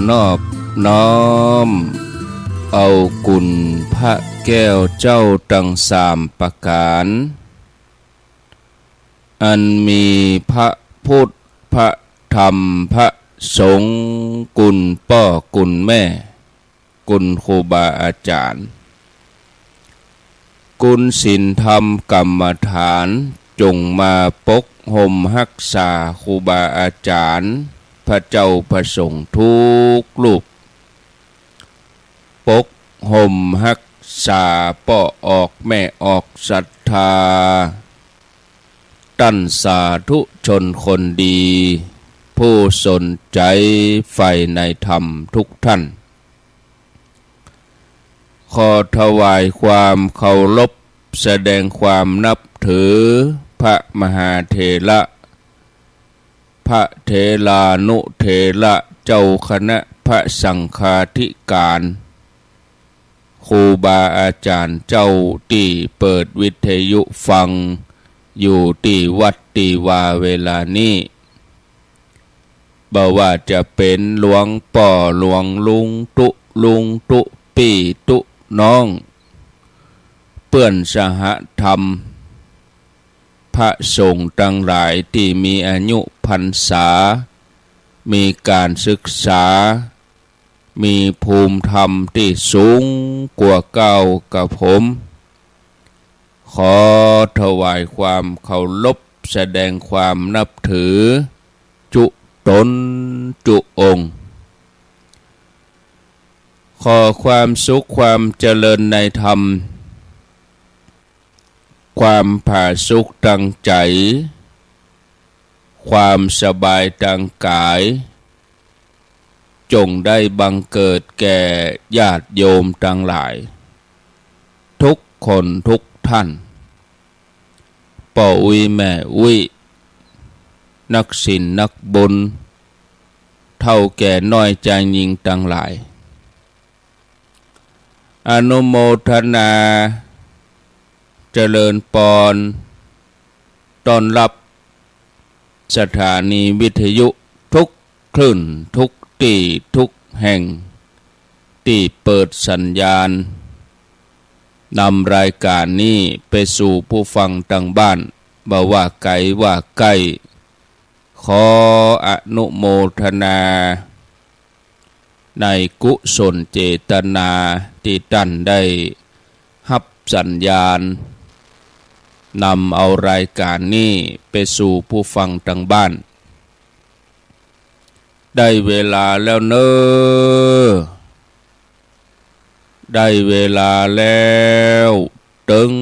นอบน้อมเอากุณพระแก้วเจ้าตั้งสามประการอันมีพระพุทธพระธรรมพระสงฆ์กุณพ่อกุณแม่กุณครูบาอาจารย์กุณศีลธรรมกรรมฐานจงมาปกห่มรักษาครูบาอาจารย์พระเจ้าพระสงฆ์ทุกรูปปกห่มรักษาป่อออกแม่ออกศรัทธาตั้นสาธุชนคนดีผู้สนใจใฝ่ในธรรมทุกท่านขอถวายความเคารพแสดงความนับถือพระมหาเถระพระเถรานุเถระเจ้าคณะพระสังฆาธิการครูบาอาจารย์เจ้าที่เปิดวิทยุฟังอยู่ที่วัดที่วาเวลานี้บ่ว่าจะเป็นหลวงป่อหลวงลุงตุลุงตุปีตุน้องเปื้อนสหธรรมพระสงฆ์ทั้งหลายที่มีอายุพรรษามีการศึกษามีภูมิธรรมที่สูงกว่าเก่ากับผมขอถวายความเคารพแสดงความนับถือจุตนจุองค์ขอความสุขความเจริญในธรรมความผาสุกตั้งใจความสบายตั้งกายจงได้บังเกิดแก่ญาติโยมทั้งหลายทุกคนทุกท่านป่ออุยแม่อุยนักศีลนักบุญเท่าแก่น้อยใจยิงทั้งหลายอนุโมทนาเจริญปอนต้อนรับสถานีวิทยุทุกคลื่นทุกที่ทุกแห่งที่เปิดสัญญาณนำรายการนี้ไปสู่ผู้ฟังทางบ้านบ่ว่าไกลว่าใกล้ขออนุโมทนาในกุศลเจตนาที่ท่านได้รับสัญญาณนำเอารายการนี้ไปสู่ผู้ฟังทางบ้านได้เวลาแล้วเนอได้เวลาแล้วถึง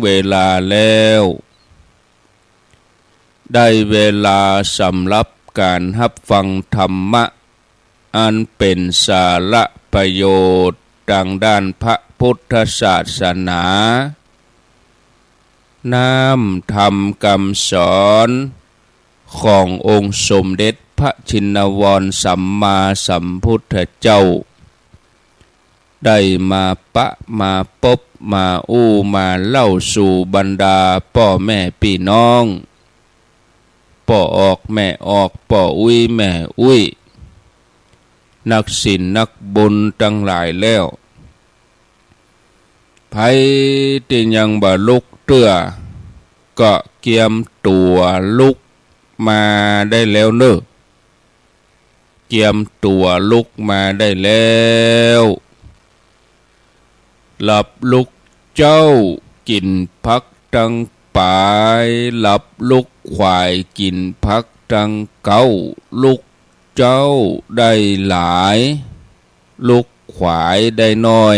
เวลาแล้วได้เวลาสำหรับการรับฟังธรรมะอันเป็นสาระประโยชน์ทางด้านพระพุทธศาสนาน้ำธรรมคำสอนขององค์สมเด็จพระชินวรสัมมาสัมพุทธเจ้าได้มาปะมาพบมาอู้มาเล่าสู่บรรดาพ่อแม่พี่น้องพ่อออกแม่ออกพ่ออุ้ยแม่อุ้ยนักศีลนักบุญทั้งหลายแล้วไผที่ยังบ่ลุกเตื้อก็เกียมตัวลุกมาได้แล้วเนอะเกียมตัวลุกมาได้แล้วหลับลุกเจ้ากินพักตั้งปายหลับลุกควายกินพักตั้งเก้าลุกเจ้าได้หลายลุกควายได้น้อย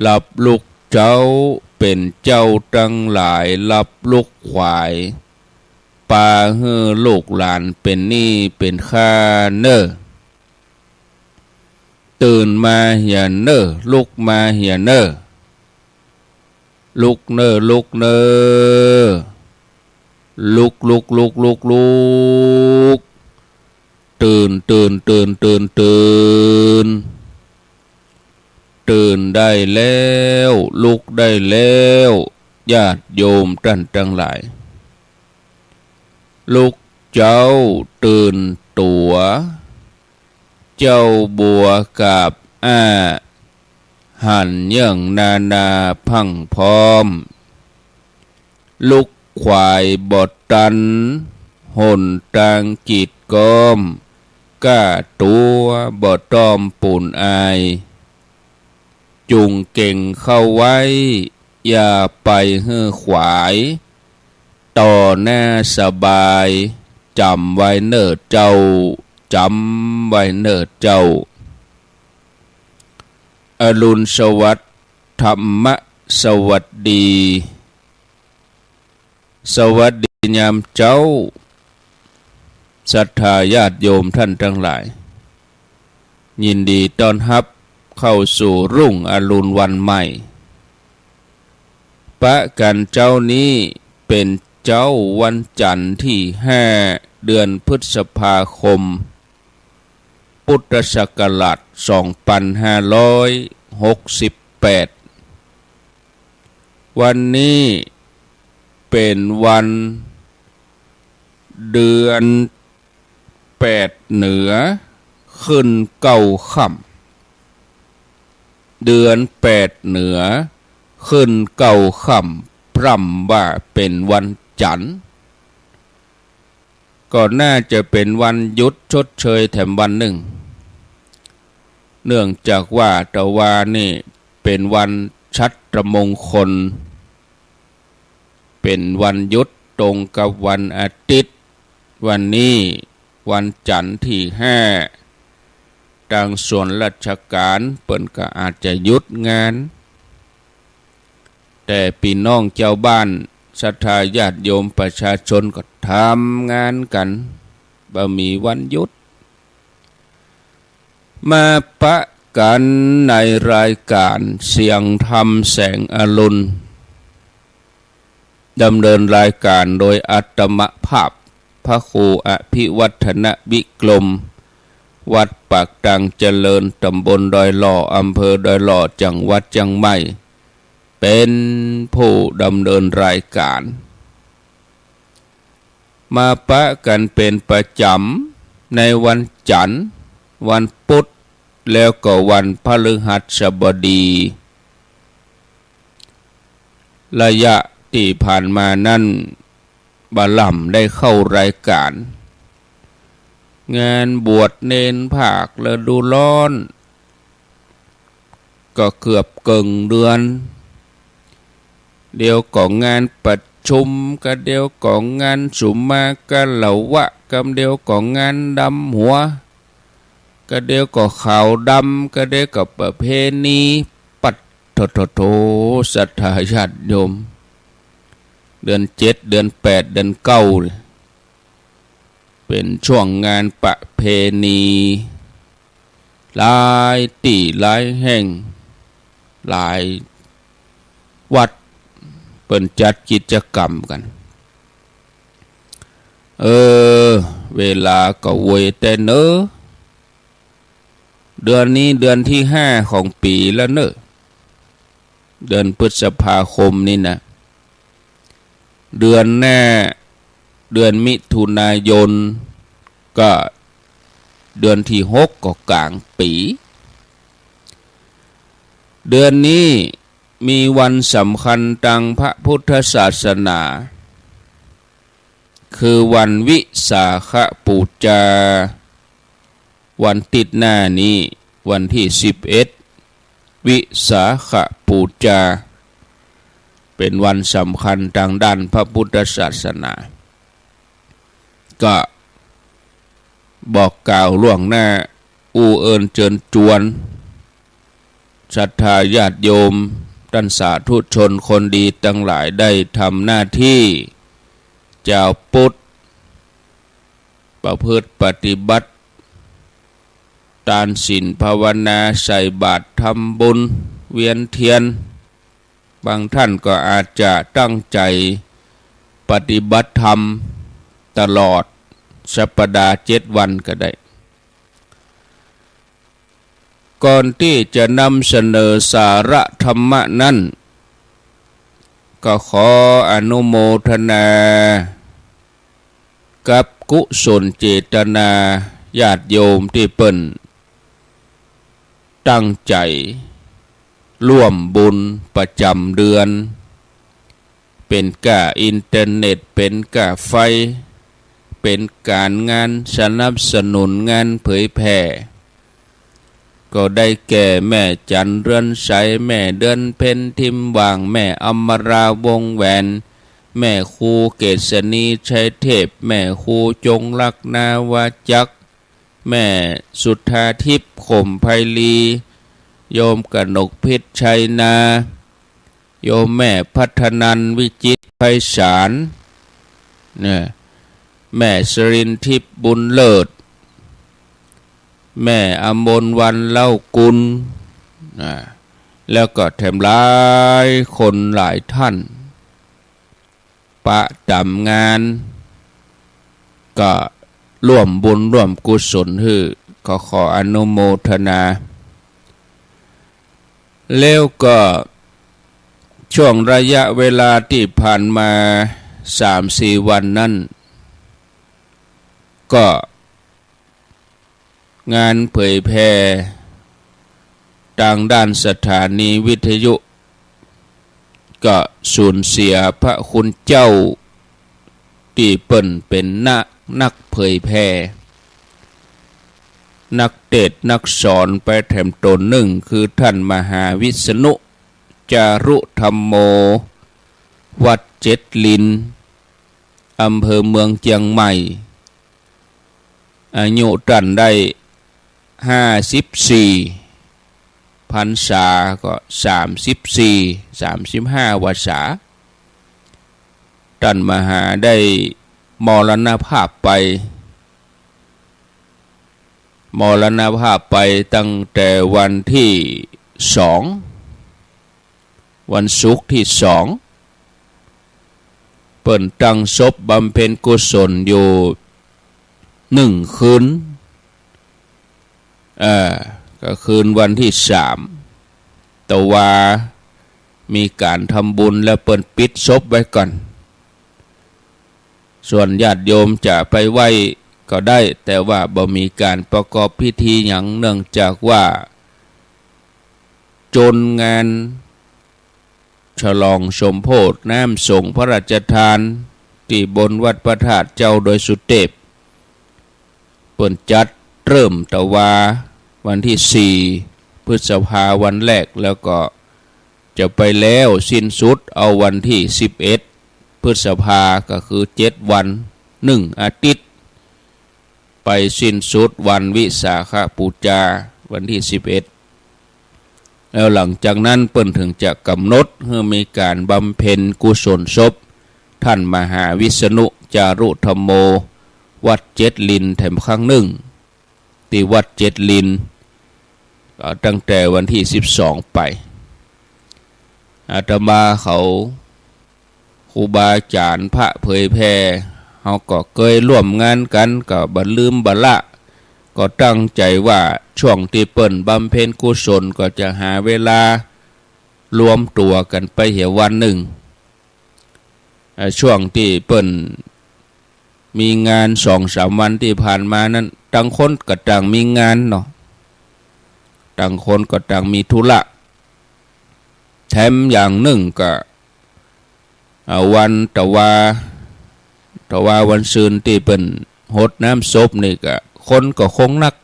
หลับลุกเจ้าเป็นเจ้าตั้งหลายหลับลุกควายปาเฮือลูกหลานเป็นหนี้เป็นค่าเนอตื่นมาเหียเนอลุกมาเหียเนอลุกเนอลุกเนอลุกลุกลุกลุกลุกตื่นตื่นตื่นตื่นตื่นตื่นได้แล้วลุกได้แล้วญาติโยมท่านทั้งหลายลุกเจ้าตื่นตัว เจ้าบัวกับหันเยื่องนาพังพร้อมลูกควายบดตันหนตางกีดกอมก้าตัวบดตอมปูนอายจุงเก่งเข้าไว้อย่าไปเฮือขวายต่อหน้าสบายจำไว้เนิดเจ้าจำไว้เนิดเจ้าอรุณสวัสดิ์ธรรมสวัสดีสวัสดียามเจ้าศรัทธาญาติโยมท่านทั้งหลายยินดีต้อนรับเข้าสู่รุ่งอรุณวันใหม่ปะกันเจ้านี้เป็นเจ้าวันจันทร์ที่5 เดือนพฤษภาคมพุทธศักราช2568วันนี้เป็นวันเดือน8เหนือขึ้น9ค่ำเดือน8เหนือขึ้น9ค่ำพร่ำว่าเป็นวันจันทร์ก็น่าจะเป็นวันหยุดชดเชยแถมวันหนึ่งเนื่องจากว่าตะวานี่เป็นวันชัตรมงคลเป็นวันหยุดตรงกับวันอาทิตย์วันนี้วันจันทร์ที่5ทางส่วนราชการเปิ้นก็อาจจะหยุดงานแต่พี่น้องเจ้าบ้านศรัทธาญาติโยมประชาชนก็ทำงานกันบ่มีวันหยุดมาปะกันในรายการเสียงธรรมแสงอรุณดำเนินรายการโดยอาตมภาพพระครูอภิวัฒนวิกรมวัดปากตังเจริญตำบลดอยหล่ออำเภอดอยหล่อจังหวัดเชียงใหม่เป็นผู้ดำเนินรายการมาปะกันเป็นประจำในวันจันทร์วันพุธแล้วก็วันพฤหัสบดีระยะที่ผ่านมานั้นบาล่ำได้เข้ารายการงานบวชเนนภาคฤดูร้อนก็เกือบเกิงเดือนเดียวก็งานประชุมก็เดียวก็งานสุมาก็เหลาวะก็เดียวก็งานดำหัวก็เดียวก็ขาวดำก็เดียวก็ประเพณีปัดโถศรัทธาญาติโยมเดือน7เดือน8เดือน9เป็นช่วงงานประเพณีหลายที่หลายแห่งหลายวัดเปิ่นจัดกิจกรรมกันเวลาก็เวยแต่เนอะเดือนนี้เดือนที่5ของปีแล้วเนอะเดือนพฤษภาคมนี่นะเดือนหน้าเดือนมิถุนายนก็เดือนที่6ก็กลางปีเดือนนี้มีวันสำคัญทางพระพุทธศาสนาคือวันวิสาขบูชาวันติดหน้านี้วันที่11วิสาขบูชาเป็นวันสำคัญทางด้านพระพุทธศาสนาก็บอกกล่าวล่วงหน้าเอิญเจิญจวนศรัทธาญาติโยมท่านสาธุชนคนดีทั้งหลายได้ทำหน้าที่เจ้าพุทธประพฤติปฏิบัติทานศีลภาวนาใส่บาตรทำบุญเวียนเทียนบางท่านก็อาจจะตั้งใจปฏิบัติธรรมตลอดสัปดาห์7 วันก็ได้ก่อนที่จะนำเสนอสาระธรรมะนั้นก็ขออนุโมทนากับกุศลเจตนาญาติโยมที่เปิ้น ตั้งใจร่วมบุญประจำเดือนเป็นก่าอินเทอร์เน็ตเป็นก่าไฟเป็นการงานสนับสนุนงานเผยแผ่ก็ได้แก่แม่จันเรือนใสแม่เดือนเพ็ญทิมว่างแม่อมราวงแหวนแม่ครูเกษณีชัยเทพแม่ครูจงลักนาวาจักแม่สุทธาทิพย์ข่มไพลีโยมกนกพิษชัยนาโยมแม่พัฒนันวิจิตรไพศาลเนี่ยแม่สรินทิพย์บุญเลิศแม่อมนวันเล่ากุลแล้วก็แถมหลายคนหลายท่านประจำงานก็ร่วมบุญร่วมกุศลก็ขออนุโมทนาแล้วก็ช่วงระยะเวลาที่ผ่านมา 3-4 วันนั้นก็งานเผยแพร่ทางด้านสถานีวิทยุก็สูญเสียพระคุณเจ้าที่เปิ้นเป็นนักเผยแพร่นักเทศน์นักสอนไปแถมตนหนึ่งคือท่านมหาวิษณุจารุธรรมโมวัดเจ็ดลินอำเภอเมืองเชียงใหม่อายุท่านได้54 พรรษาก็34-35 วรรษาท่านมหาได้มรณภาพไปตั้งแต่วันที่2วันศุกร์ที่2เปิ่นตั้งศพบำเพ็ญกุศลอยู่1 คืนก็คืนวันที่3แต่ว่ามีการทำบุญแล้วเปิ่นปิดศพไว้ก่อนส่วนญาติโยมจะไปไหว้ก็ได้แต่ว่าบ่มีการประกอบพิธีหยังเนื่องจากว่าจนงานฉลองสมโภชน้ำสงฆ์พระราชทานที่บนวัดพระธาตุเจ้าโดยสุเทพเปิ่นจัดเริ่มตะวาวันที่4 พฤษภาวันแรกแล้วก็จะไปแล้วสิ้นสุดเอาวันที่11 พฤษภาก็คือ7 วัน1 อาทิตย์ไปสิ้นสุดวันวิสาขบูชาวันที่11แล้วหลังจากนั้นเปิ้นถึงจะกำหนดให้มีการบำเพ็ญกุศลศพท่านมหาวิษณุจารุธรรมโมวัดเจ็ดลินแถมครั้งหนึ่งที่วัดเจ็ดลินตั้งแต่วันที่12ไปอาตมาเขาครูบาอาจารย์พระเผยแพร่เขาก็เคยร่วมงานกันก็บ่ลืมบ่ละก็ตั้งใจว่าช่วงที่เปิ้นบำเพ็ญกุศลก็จะหาเวลารวมตัวกันไปเหี่ยววันหนึ่งช่วงที่เปิ้นมีงาน 2-3 วันที่ผ่านมานั้นต่างคนก็ต่างมีงานเนาะต่างคนก็ต่างมีธุระแถมอย่างหนึ่งก็วันตะวาวันซืนที่เป็นหดน้ำศพนี่ก็คนก็คงนัก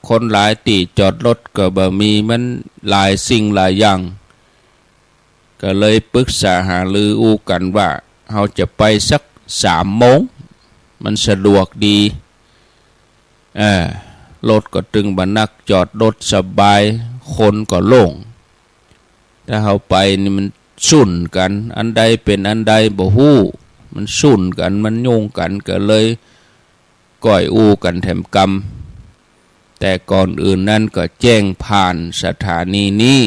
คนหลายตีจอดรถก็บ่มีมันหลายสิ่งหลายอย่างก็เลยปรึกษาหารืออู้กันว่าเราจะไปสัก3 โมงมันสะดวกดีรถก็ตึงบ่นักจอดรถสบายคนก็โล่งถ้าเราไปนี่มันสุ่นกันอันใดเป็นอันใดบ่ฮู้มันสุ่นกันมันโยงกันก็เลยก้อยอู้กันแถมกรรมแต่ก่อนอื่นนั้นก็แจ้งผ่านสถานีนี้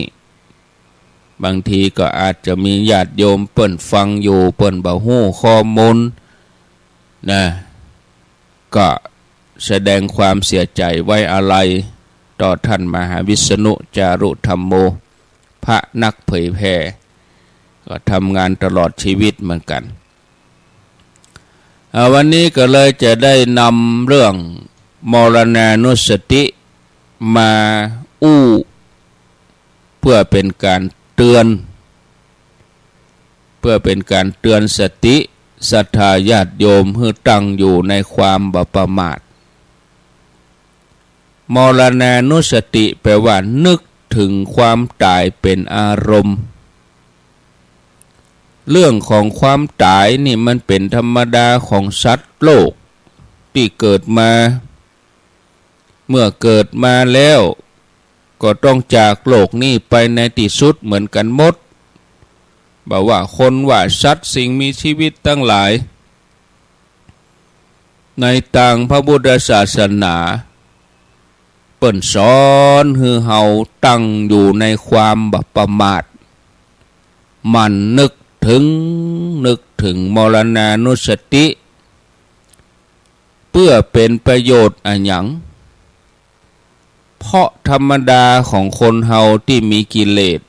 บางทีก็อาจจะมีญาติโยมเปิ้นฟังอยู่เปิ้นบ่ฮู้ข้อมูลนะก็แสดงความเสียใจไว้อาลัยต่อท่านมหาวิษณุจารุธรรมโมพระนักเผยแพร่ก็ทำงานตลอดชีวิตเหมือนกันวันนี้ก็เลยจะได้นำเรื่องมรณานุสติ มาอู้เพื่อเป็นการเตือนสติศรัทธาญาติโยมให้ตั้งอยู่ในความบ่ประมาทมรณานุสติแปลว่านึกถึงความตายเป็นอารมณ์เรื่องของความตายนี่มันเป็นธรรมดาของสัตว์โลกที่เกิดมาเมื่อเกิดมาแล้วก็ต้องจากโลกนี้ไปในที่สุดเหมือนกันหมดบอกว่าคนว่าสัตว์สิ่งมีชีวิตตั้งหลายในต่างพระพุทธศาสนาเปิ้นสอนให้เฮาตั้งอยู่ในความบ่ประมาทมันนึกถึงมรณานุสติเพื่อเป็นประโยชน์อันหยังเพราะธรรมดาของคนเฮาที่มีกิเลส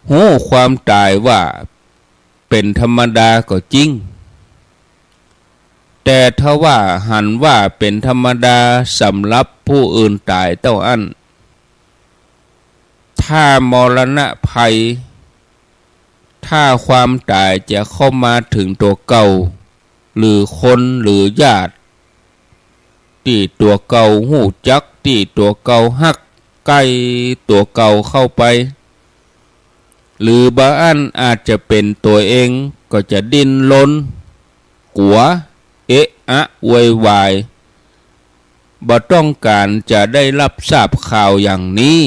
หูความตายว่าเป็นธรรมดาก็จริงแต่ถ้าว่าหันว่าเป็นธรรมดาสำหรับผู้อื่นตายเต้าอั้นถ้ามรณะภัยถ้าความตายจะเข้ามาถึงตัวเก่าหรือคนหรือญาติที่ตัวเก่าหูจักที่ตัวเก่าฮักใกล้ตัวเก่าเข้าไปหรือบางอันอาจจะเป็นตัวเองก็จะดิ้นรนกลัวเอะอะโวยวายบ่ต้องการจะได้รับทราบข่าวอย่างนี้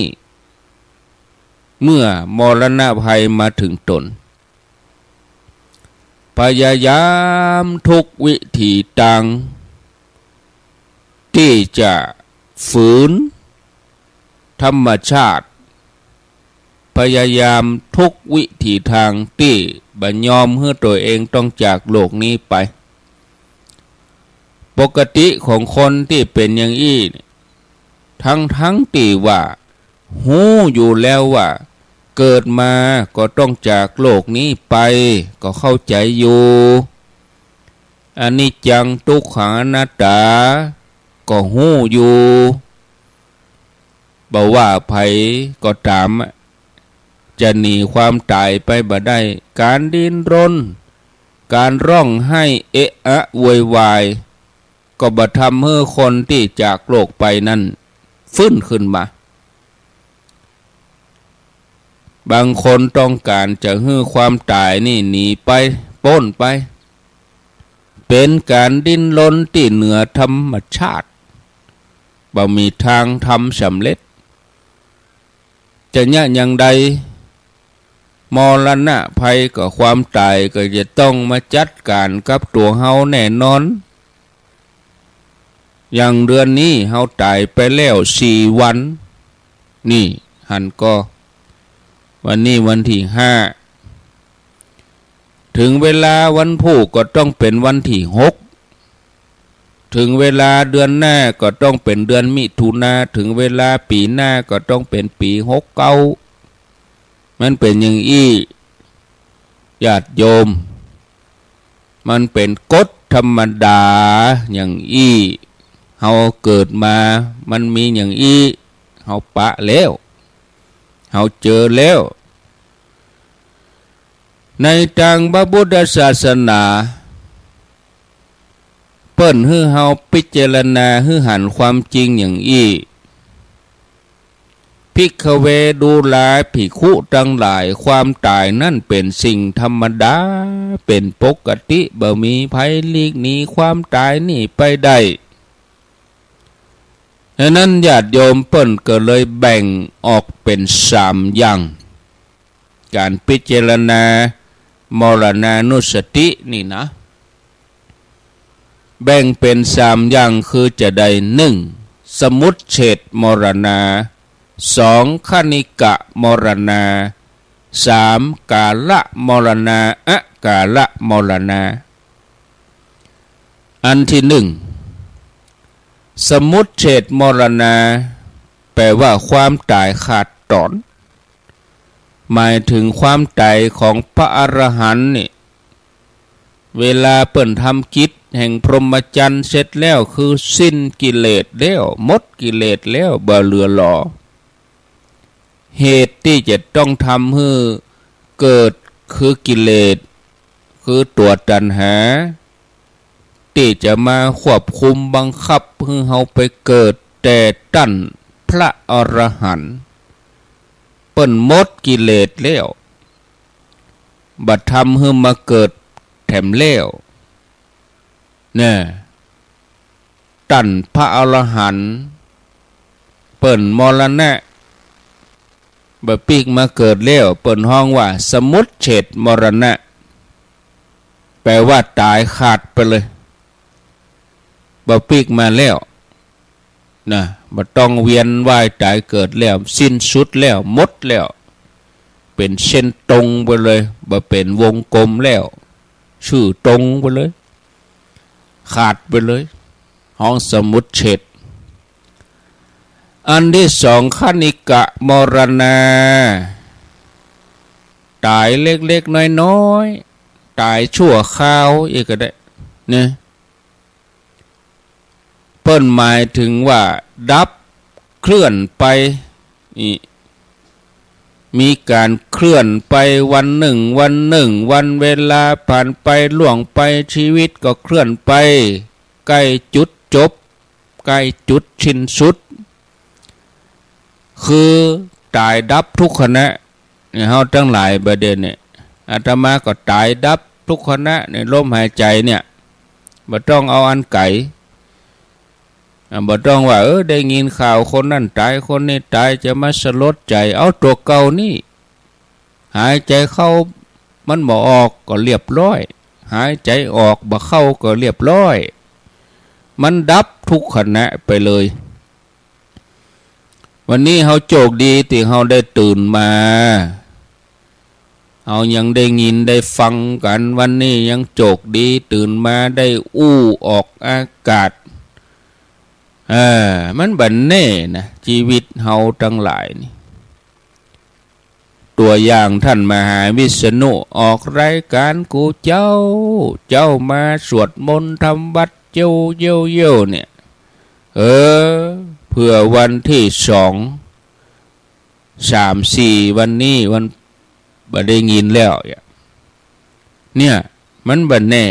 เมื่อมรณะภัยมาถึงตนพยายามทุกวิถีทางที่จะฝืนธรรมชาติพยายามทุกวิถีทางที่บ่ยอมให้ตัวเองต้องจากโลกนี้ไปปกติของคนที่เป็นอย่างอี้ทั้งที่ว่าหูอยู่แล้วว่าเกิดมาก็ต้องจากโลกนี้ไปก็เข้าใจอยู่อนิจจังทุกขังอนัตตาก็หูอยู่บ่ว่าไผก็ตามจะหนีความตายไปบ่ได้การดิ้นรนการร้องไห้เอะอะโวยวายก็บ่ทำให้คนที่จากโลกไปนั้นฟื้นขึ้นมาบางคนต้องการจะให้ความตายนี่หนีไปพ้นไปเป็นการดิ้นรนที่เหนือธรรมชาติบ่มีทางทำสำเร็จจะยะอย่างใดมรณะภัยกับความตายก็จะต้องมาจัดการกับตัวเฮาแน่นอนอย่างเดือนนี้เฮาตายไปแล้ว4 วันนี่หันก็วันนี้วันที่5ถึงเวลาวันพุธก็ต้องเป็นวันที่6ถึงเวลาเดือนหน้าก็ต้องเป็นเดือนมิถุนาถึงเวลาปีหน้าก็ต้องเป็นปี69มันเป็นอย่างอี้ญาติโยมมันเป็นกฎธรรมดาอย่างอี้เฮาเกิดมามันมีอย่างอี้เฮาปะแล้วเฮาเจอแล้วในทางพระพุทธศาสนาเปิ้นให้เฮาพิจารณาให้หันความจริงอย่างอี้ภิกขเวดูแลภิกขุทั้งหลายความตายนั่นเป็นสิ่งธรรมดาเป็นปกติบ่มีภัยหลีกหนีความตายนี่ไปได้ฉะนั้นญาติโยมเปิ้นก็เลยแบ่งออกเป็น3อย่างการพิจารณามรณานุสตินี่นะแบ่งเป็น3อย่างคือจะได้1สมุจเฉทมรณา2คณิกะมรณา3กาละมรณาอกาละมรณาอันที่1สมุจเฉทมรณาแปลว่าความตายขาดตอนหมายถึงความตายของพระอรหันต์นี่เวลาเปิ้นทำกิจ แห่งพรหมจรรย์เสร็จแล้วคือสิ้นกิเลสแล้วหมดกิเลสแล้วบ่เหลือหลอเหตุที่จะต้องทำให้เกิดคือกิเลสคือตัวตัณหาที่จะมาควบคุมบังคับให้เฮาไปเกิดแต่ตั้นพระอรหันต์เปิ้นหมดกิเลสแล้วบัดทำให้มาเกิดแถมแล้วเนี่ยตั้นพระอรหันต์เปิ้นมรณะบ่ปีกมาเกิดแล้วเปิ้นห้องว่าสมุทเฉทมรณะแปลว่าตายขาดไปเลยบ่ปีกมาแล้วนะบ่ต้องเวียนว่ายตายเกิดแล้วสิ้นสุดแล้วหมดแล้วเป็นเส้นตรงไปเลยบ่เป็นวงกลมแล้วชื่อตรงไปเลยขาดไปเลยห้องสมุทเฉทอันที่สองคณิกะมรณาตายเล็กๆน้อยๆตายชั่วคราวอีกก็ได้เนี่ยเปิ้นหมายถึงว่าดับเคลื่อนไปมีการเคลื่อนไปวันหนึ่งวันเวลาผ่านไปล่วงไปชีวิตก็เคลื่อนไปใกล้จุดจบใกล้จุดสิ้นสุดคือตายดับทุกขณะเฮาทั้งหลายประเด็นเนี่ยอาตมาก็ตายดับทุกขณะในลมหายใจเนี่ยบ่ต้องเอาอันไก่บ่ต้องว่าได้ยินข่าวคนนั้นตายคนนี้ตายจะมาสลดใจเอาตัวเก่านี่หายใจเข้ามันบ่ออกก็เรียบร้อยหายใจออกบ่เข้าก็เรียบร้อยมันดับทุกขณะไปเลยวันนี้เฮาโชคดีที่เฮาได้ตื่นมาเฮายังได้ยินได้ฟังกันวันนี้ยังโชคดีตื่นมาได้อู้ออกอากาศมันบันแน่นะชีวิตเฮาทั้งหลายนี่ตัวอย่างท่านมหาวิษณุออกรายการกูเจ้ามาสวดมนต์ทำวัดเย้าเนี่ยเพื่อวันที่2 3 4วันนี้วันบ่ได้ยินแล้วเนี่ยมันบันแน่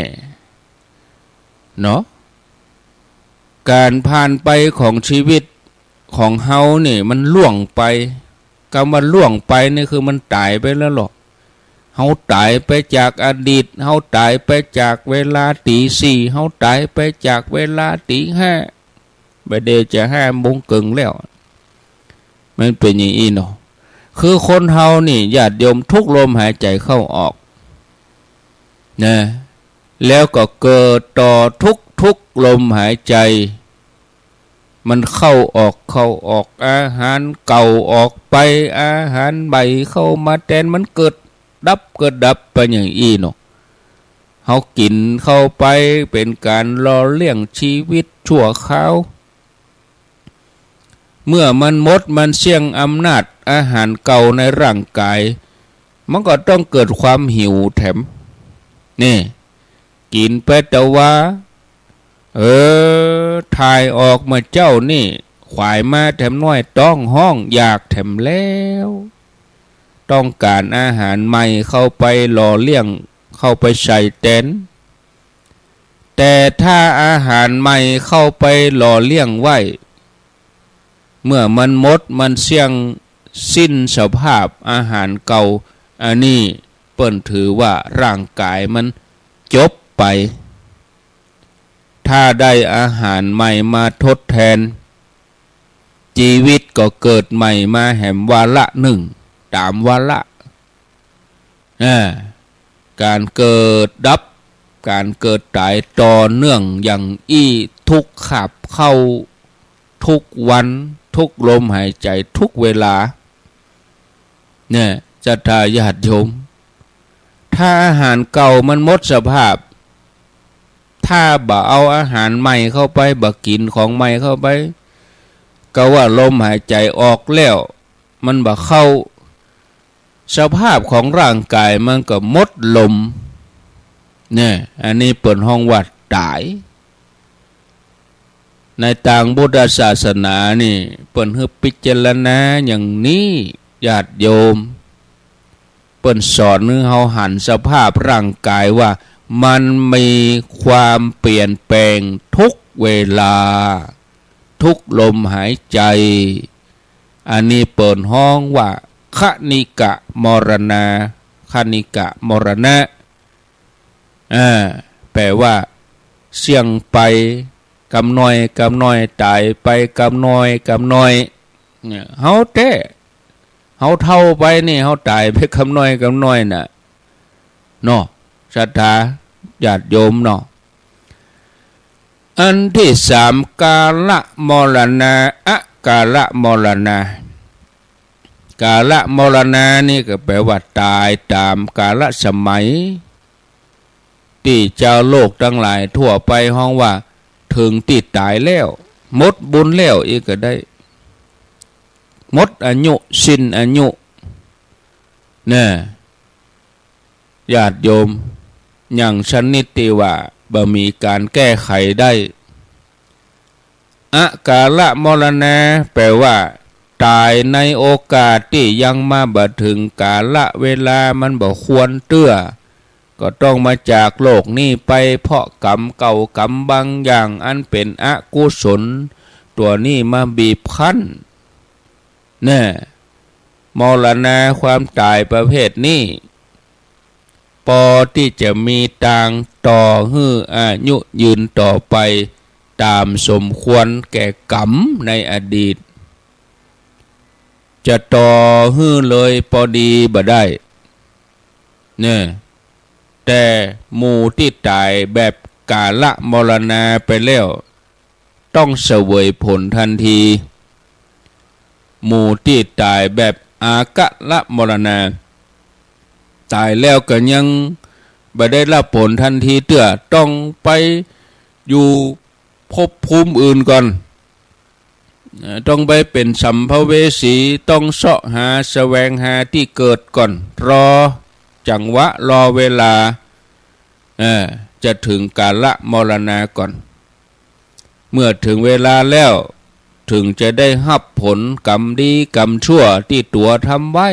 เนาะการผ่านไปของชีวิตของเฮานี่มันล่วงไปคำว่าล่วงไปนี่คือมันตายไปแล้วหรอกเฮาตายไปจากอดีตเฮาตายไปจากเวลาตี 4เฮาตายไปจากเวลาตี 5บ่ได้จะ5 โมงครึ่งแล้วมันเป็นอย่างนี้เนาะคือคนเฮานี่ญาติโยมทุกลมหายใจเข้าออกนะแล้วก็เกิดต่อทุกลมหายใจมันเข้าออกอาหารเก่าออกไปอาหารใหม่เข้ามาแทนมันเกิดดับไปอย่างอี้เนาะเฮากินเข้าไปเป็นการหล่อเลี้ยงชีวิตชั่วคราวเมื่อมันหมดมันเสี่ยงอำนาจอาหารเก่าในร่างกายมันก็ต้องเกิดความหิวแถมนี่กินไปแต่ว่าถ่ายออกมาเจ้านี่ขวายมาแถมน้อยต้องห้องอยากแถมแล้วต้องการอาหารใหม่เข้าไปหล่อเลี้ยงเข้าไปใส่เต็นแต่ถ้าอาหารใหม่เข้าไปหล่อเลี้ยงไว้เมื่อมันหมดมันเสี่ยงสิ้นสภาพอาหารเก่าอันนี้เปิ้นถือว่าร่างกายมันจบไปถ้าได้อาหารใหม่มาทดแทนชีวิตก็เกิดใหม่มาแห่มวาระหนึ่งตามวาระการเกิดดับการเกิดตายต่อเนื่องอย่างทุกขับเข้าทุกวันทุกลมหายใจทุกเวลาเนี่ยจะทายาทโยมถ้าอาหารเก่ามันหมดสภาพถ้าบ่เอาอาหารใหม่เข้าไปบ่กินของใหม่เข้าไปก็ว่าลมหายใจออกแล้วมันบ่เข้าสภาพของร่างกายมันก็หมดลมเนี่ยอันนี้เปิดห้องวัด ตายในต่างพุทธศาสนานี่เปิ้นให้พิจารณาอย่างนี้ญาติโยมเปิ้นสอนให้เฮาหันสภาพร่างกายว่ามันมีความเปลี่ยนแปลงทุกเวลาทุกลมหายใจอันนี้เปิดห้องว่าคณิกะมรณะคณิกะมรณะแปลว่าเสี่ยงไปกำน้อยตายไปกำน้อยเนี่ยเฮาแท้เฮาเท่าไปนี่เฮาตายไปกำน้อยน่ะเนาะศรัทธาญาติโยมเนาะอันที่สามกาลมรณะกาลมรณะกาลมรณะนี่ก็แปลว่าตายตามกาลสมัยที่เจ้าโลกทั้งหลายทั่วไปห้องว่าถึงที่ตายแล้วหมดบุญแล้วอีกก็ได้หมดอายุสิ้นอายุเนี่ยญาติโยมอย่างชนิดที่ว่าบ่มีการแก้ไขได้กาลมรณะแปลว่าตายในโอกาสที่ยังมาบ่ถึงกาลเวลามันบ่ควรเตื้อก็ต้องมาจากโลกนี้ไปเพราะกรรมเก่ากรรมบางอย่างอันเป็นอกุศลตัวนี้มาบีบคั้นเนี่ยมรณะความตายประเภทนี้พอที่จะมีทางต่อให้อายุยืนต่อไปตามสมควรแก่กรรมในอดีตจะต่อให้เลยพอดีบ่ได้เนี่ยแต่หมู่ที่ตายแบบกาลมรณะไปแล้วต้องเสวยผลทันทีหมู่ที่ตายแบบอากะละมรณะตายแล้วก็ยังบ่ได้รับผลทันทีเตื้อต้องไปอยู่ภพภูมิอื่นก่อนต้องไปเป็นสัมภเวสีต้องเสาะหาแสวงหาที่เกิดก่อนรอจังหวะรอเวลาจะถึงกาลมรณะก่อนเมื่อถึงเวลาแล้วถึงจะได้รับผลกรรมดีกรรมชั่วที่ตัวทำไว้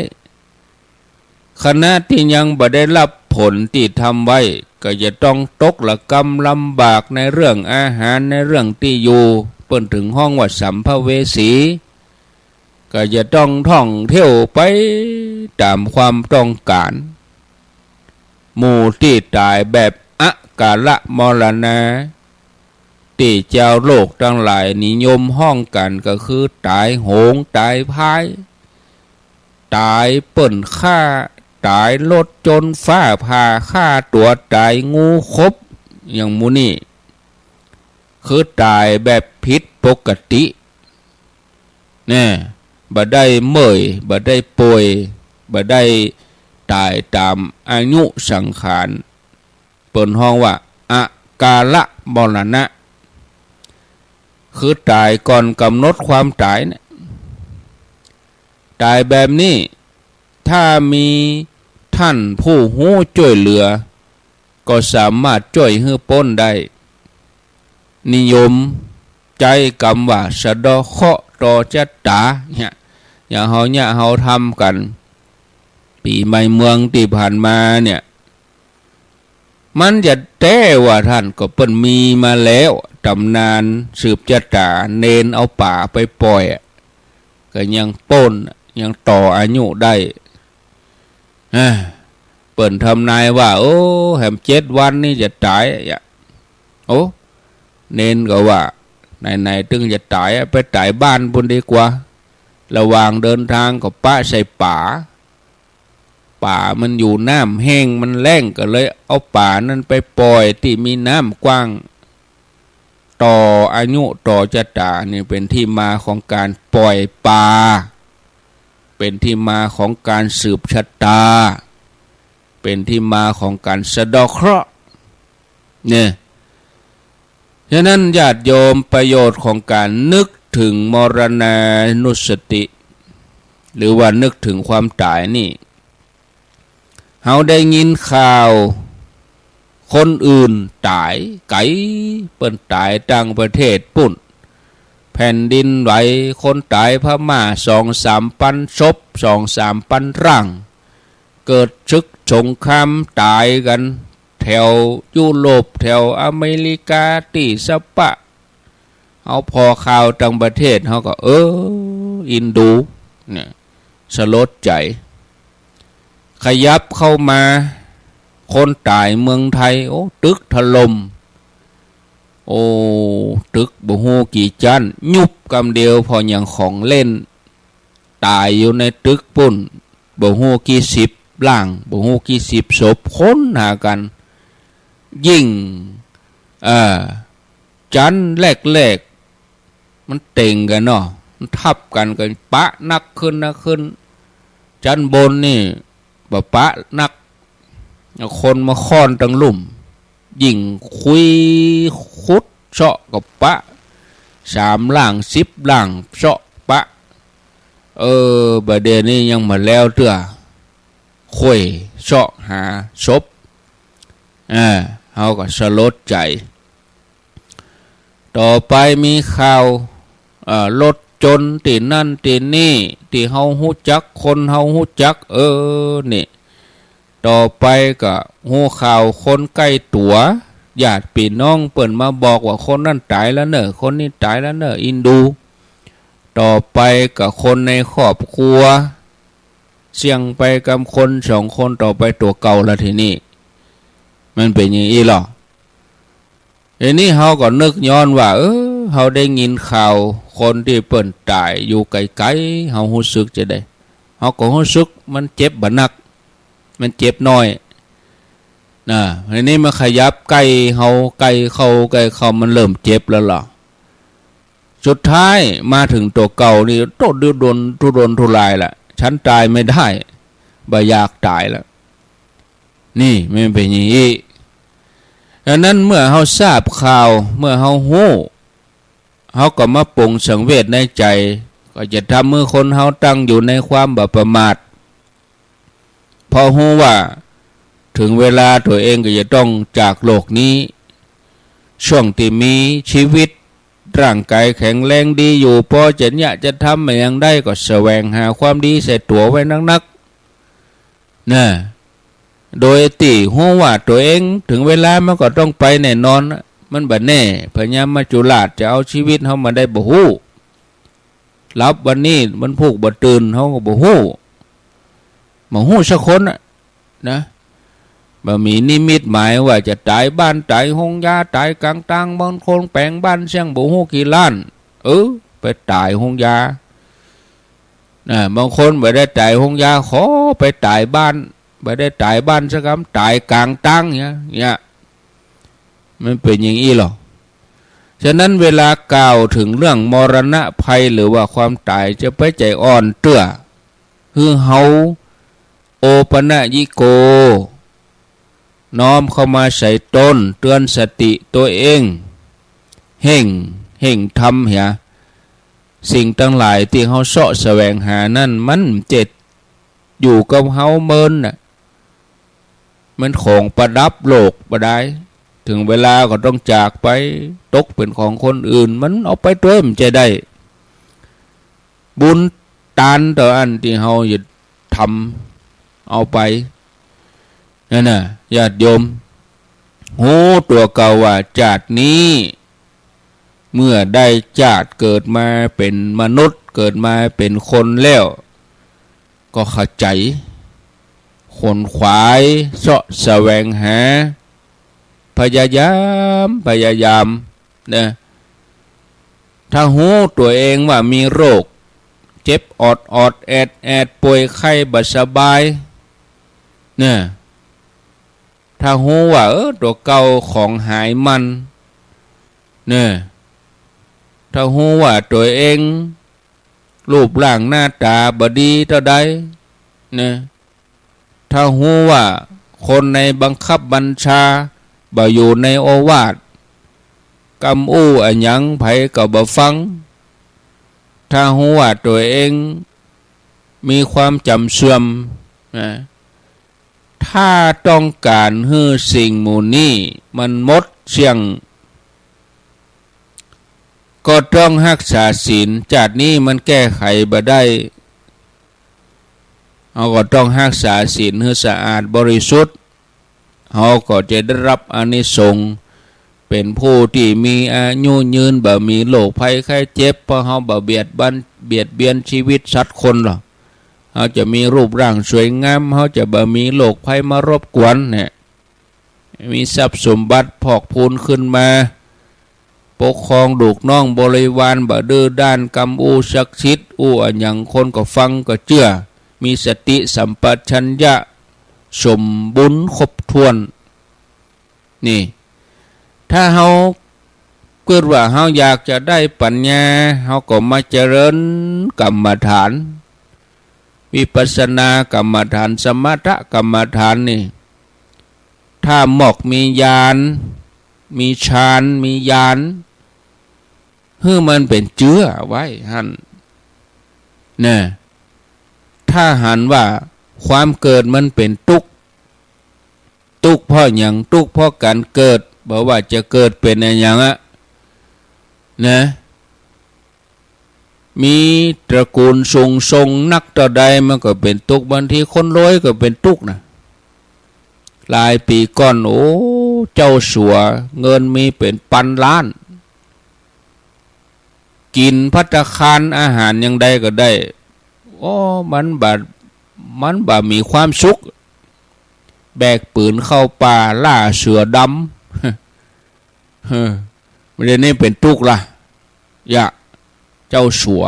ขณะที่ยังบ่ได้รับผลที่ทำไว้ก็จะต้องตกละกรรมลำบากในเรื่องอาหารในเรื่องที่อยู่เปิ้นถึงห้องว่าสัมภเวสีก็จะต้องท่องเที่ยวไปตามความต้องการหมู่ที่ตายแบบกาลมรณะที่เจ้าโลกทั้งหลายนิยมห้องกันก็คือตายโหงตายพายตายเปิ่นฆ่าตายรถจนฟ้าผ่าฆ่าตัวตายงูคบอย่างมูนี่คือตายแบบผิดปกติเนี่ยบ่ได้เมื่อยบ่ได้ป่วยบ่ได้ตายตามอายุสังขารเปิ่นห้องว่าอกาลมรณะคือตายก่อนกำหนดความตายเนี่ยตายแบบนี้ถ้ามีท่านผู้หู้ช่วยเหลือก็สามารถช่วยให้พ้นได้นิยมใจกรรมว่าสะดอเคราะห์ต่อชะตาเนี่ยอย่างเฮาทำกันปีใหม่เมืองที่ผ่านมาเนี่ยมันจะแต้ว่าท่านก็เปิ้นมีมาแล้วตำนานสืบชะตาเนนเอาป่าไปปล่อยก็ยังป้นยังต่ออายุได้เปิ้นทำนายว่าโอ้แหม7 วันนี่จะตายโอ้เนนก็ว่าไหนถึงจะตายไปตายบ้านพุ่นดีกว่าระหว่างเดินทางก็ป้าใส่ป่ามันอยู่น้ำแห้งมันแล้งก็เลยเอาป่านั้นไปปล่อยที่มีน้ำกว้างต่ออายุต่อชะตานี่เป็นที่มาของการปล่อยป่าเป็นที่มาของการสืบชะตาเป็นที่มาของการสะเดาะเคราะห์เนี่ยฉะนั้นญาติโยมประโยชน์ของการนึกถึงมรณานุสติหรือว่านึกถึงความตายนี่เฮาได้ยินข่าว คนอื่นตายไก่เปิ้นตายต่างประเทศปุ่นแผ่นดินไหวคนตายพม่า2-3 พันศพ2-3 พันร่างเกิดชึกสงครามตายกันแถวยุโรปแถวอเมริกาที่สปะเอาพอข่าวต่างประเทศเขาก็อินดูเนี่ยสลดใจขยับเข้ามาคนตายเมืองไทยตึกถล่มตึกบ่ฮู้กี่ชั้นยุบกำเดียวพออย่างของเล่นตายอยู่ในตึกปุ่นบ่ฮู้กี่สิบล่างบ่ฮู้กี่สิบศพค้นหากันยิ่งชั้นแรกมันเต่งกันเนาะมันทับกันปะนักขึ้นชั้นบนนี่บ่ปะนักคนมาค้อนตั้งลุ่มยิ่งคุยคุดเจาะกับปะ3 ล่าง10 ล่างเจาะปะประเดี๋ยวนี้ยังมาแล้วเตื้อคุยเจาะหาศพเขาก็สลดใจต่อไปมีข่าวรถจนตีนั่นตีนี่ตีเฮาฮู้จักคนเฮาฮู้จักนี่ต่อไปก็ฮู้ข่าวคนใกล้ตัวญาติพี่น้องเปิ่นมาบอกว่าคนนั้นตายแล้วเนอะคนนี้ตายแล้วเนอะอินดูต่อไปก็คนในครอบครัวเสี่ยงไปกับคน2 คนต่อไปตัวเก่าละทีนี้มันเป็นอย่างนี้หรอทีนี้เฮาก็นึกย้อนว่าเฮาได้ยินข่าวคนที่เปิ่นตายอยู่ไกลๆเฮารู้สึกจะได้เฮาก็รู้สึกมันเจ็บบ่นักมันเจ็บน้อยทีนี้มาขยับใกล้เฮาใกล้เข้ามันเริ่มเจ็บแล้วล่ะสุดท้ายมาถึงตัวเก่านี่โตดื้อดนทุรายละฉันตายไม่ได้บ่อยากตายแล้วนี่ไม่เป็นอย่างนี้ดังนั้นเมื่อเฮาทราบข่าวเมื่อเฮาฮู้เฮาก็มาปรุงสังเวชในใจก็จะทำมือคนเฮาตั้งอยู่ในความบ่ประมาทพอฮู้ว่าถึงเวลาตัวเองก็จะต้องจากโลกนี้ช่วงที่มีชีวิตร่างกายแข็งแรงดีอยู่พอจะทำอย่างใดก็แสวงหาความดีใส่ตัวไว้นักโดยที่ฮู้ว่าตัวเองถึงเวลามันก็ต้องไปแน่นอนมันบ่แน่พญามัจจุราชจะเอาชีวิตเฮามาได้บ่ฮู้รับวันนี้มันผูกบ่ตื่นเฮาก็บ่ฮู้มาฮู้สักคนนะบ่มีนิมิตหมายว่าจะตายบ้านตายห้องยาตายกลางตังบางคนแปลงบ้านเสี่ยงบ่ฮู้กี่ล้านไปตายห้องยาบางคนบ่ได้ตายห้องยาขอไปตายบ้านบ่ได้ตายบ้านสักคำตายกลางตังเนี่ยมันเป็นอย่างนี้หรอฉะนั้นเวลากล่าวถึงเรื่องมรณะภัยหรือว่าความตายจะไปใจอ่อนเตื้อคือเฮาโอปนะยิโกน้อมเข้ามาใส่ตนเตือนสติตัวเองเห่งทำสิ่งทั้งหลายที่เฮาเสาะแสวงหานั่นมันเจ็ดอยู่กับเฮาเมินมันของประดับโลกบ่ได้ถึงเวลาก็ต้องจากไปตกเป็นของคนอื่นมันเอาไปตัวมันจะได้บุญตานต่ออันที่เฮาจะทำเอาไปนั่นน่ะญาติโยมฮู้ตัวเก่าว่าชาตินี้เมื่อได้ชาติเกิดมาเป็นมนุษย์เกิดมาเป็นคนแล้วก็เข้าใจขนขวายเสาะแสวงหาพยายามนะถ้าหูตัวเองว่ามีโรคเจ็บอดแอดป่วยไข้บ่สบายเนี่ยถ้าหูว่าตัวเก่าของหายมันเนี่ยถ้าหูว่าตัวเองรูปร่างหน้าตาบ่ดีเท่าใดเนี่ยถ้าหูว่าคนในบังคับบัญชาบ่อยู่ในโอวาทกำอู้อันยังไผก็บ่ฟังถ้าหูว่าตัวเองมีความจำเสื่อมนะท ถ้าต้องการให้สิ่งหมู่นี้มันหมดเสียงก็ต้องรักษาศีลจากนี้มันแก้ไขบ่ได้เราก็ต้องรักษาศีลให้สะอาดบริสุทธิ์เราก็จะได้รับอานิสงส์เป็นผู้ที่มีอายุยืนบ่มีโรคภัยไข้เจ็บเพราะเราบ่เบียดเบียนชีวิตสัตว์คนหรอกเราจะมีรูปร่างสวยงามเราจะบ่มีโรคภัยมารบกวนเนี่ยมีทรัพย์สมบัติพอกพูนขึ้นมาปกครองลูกน้องบริวารบ่ดื้อด้านกำอู้ศักดิ์สิทธิ์อันอย่างคนก็ฟังก็เชื่อมีสติสัมปชัญญะสมบุญครบถ้วนนี่ถ้าเฮาเกิดว่าเฮาอยากจะได้ปัญญาเฮาก็มาเจริญกรรมฐานวิปัสสนากรรมฐานสมถกรรมฐานนี่ถ้าหมอกมีญาณมีฌานมีญาณให้มันเป็นเจื้อไว้หันนะถ้าหันว่าความเกิดมันเป็นทุกข์เพราะอย่างทุกข์เพราะการเกิดบอกว่าจะเกิดเป็นอย่างอะนะมีตระกูลทรงนักต่อใดมันก็เป็นทุกข์บางทีคนรวยก็เป็นทุกข์นะหลายปีก่อนเจ้าสัวเงินมีเป็นพันล้านกินภัตตาคารอาหารอย่างใดก็ได้มันบามีความสุขแบกปืนเข้าป่าล่าเสือดำไม่ได้นี่เป็นทุกข์ละอย่าเจ้าสัว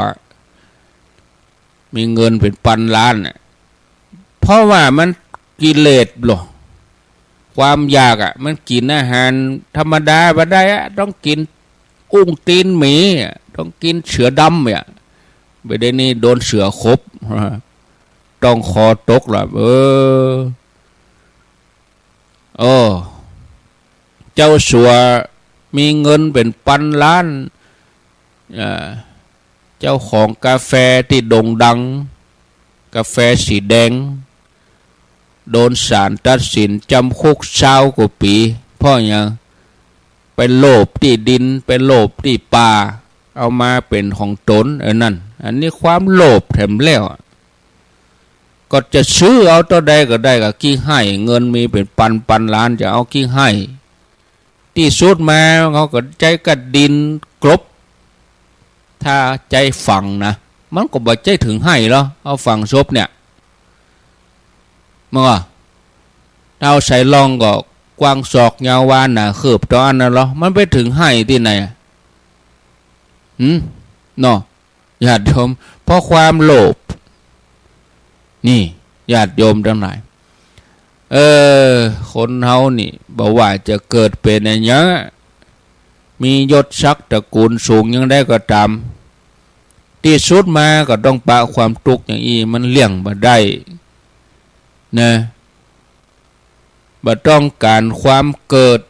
มีเงินเป็นพันล้านเพราะว่ามันกิเลสหรอความอยากมันกินอาหารธรรมดาไม่ได้ต้องกินอุ้งตีนหมีต้องกินเสือดำเนี่ยไม่ได้นี่โดนเสือคบต้องคอตกละเจ้าสัวมีเงินเป็นพันล้านเจ้าของกาแฟที่โด่งดังกาแฟสีแดงโดนศาลตัดสินจำคุก20 กว่าปีเพราะอย่างไปโลภที่ดินไปโลภที่ป่าเอามาเป็นของตนนั่นอันนี้ความโลภแถมแล้วก็จะซื้อเอาตัวใดก็ได้ก็ขี้ให้เงินมีเป็นพันล้านจะเอาขี้ให้ที่สุดมาเขาก็ใจกัดดินกลบถ้าใจฝังนะมันก็บ่ใจถึงให้หรอเอาฝังศพเนี่ยมั้งเราใส่ลองก็กวางศอกยาววานนะขืบตอนนั้นหรอมันไปถึงให้ที่ไหนเนาะญาติโยมเพราะความโลภนี่ญาติโยมทั้งหลายคนเฮานี่บอกว่าจะเกิดเป็นอย่างนี้มียศศักดิ์ตระกูลสูงยังได้ก็ตามที่สุดมาก็ต้องปะความทุกข์อย่างนี้มันเลี่ยงบ่ได้นะบ่ต้องการความเกิด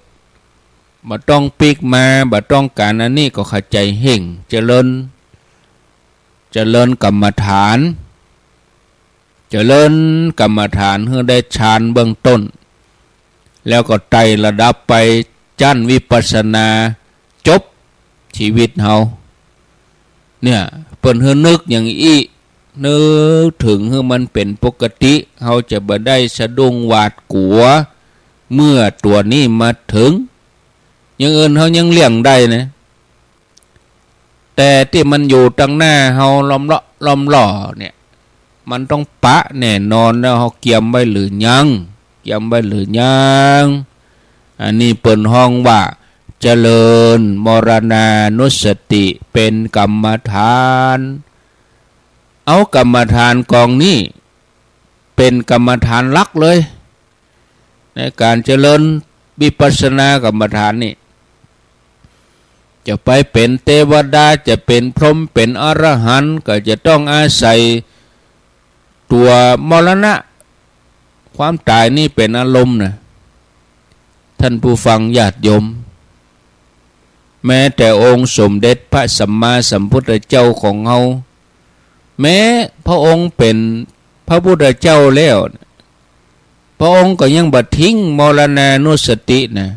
บ่ต้องปีกมาบ่ต้องการอันนี้ก็เข้าใจเห่งเจริญกรรมฐานเพื่อได้ฌานเบื้องต้นแล้วก็ไต่ระดับไปจั่นวิปัสสนาจบชีวิตเฮาเนี่ยเปิ้นให้นึกอย่างอีนึกถึงให้มันเป็นปกติเฮาจะบ่ได้สะดุ้งหวาดกลัวเมื่อตัวนี้มาถึงอย่างอื่นเฮายังเลี่ยงได้นะแต่ที่มันอยู่ตั้งหน้าเฮาล้อมล่อเนี่ยมันต้องปะแน่นอนแล้วเฮาเกียมไว้หรือยังอันนี้เปิ้นห้องว่าเจริญมรณานุสติเป็นกรรมฐานเอากรรมฐานกองนี้เป็นกรรมฐานหลักเลยในการเจริญวิปัสสนากรรมฐานนี่จะไปเป็นเทวดาจะเป็นพรหมเป็นอรหันต์ก็จะต้องอาศัยตัวมรณะความตายนี่เป็นอารมณ์นะท่านผู้ฟังญาติโยมแม้แต่องค์สมเด็จพระสัมมาสัมพุทธเจ้าของเราแม้พระองค์เป็นพระพุทธเจ้าแล้ว พระองค์ก็ยังบัดทิ้งมรณานุสตินะ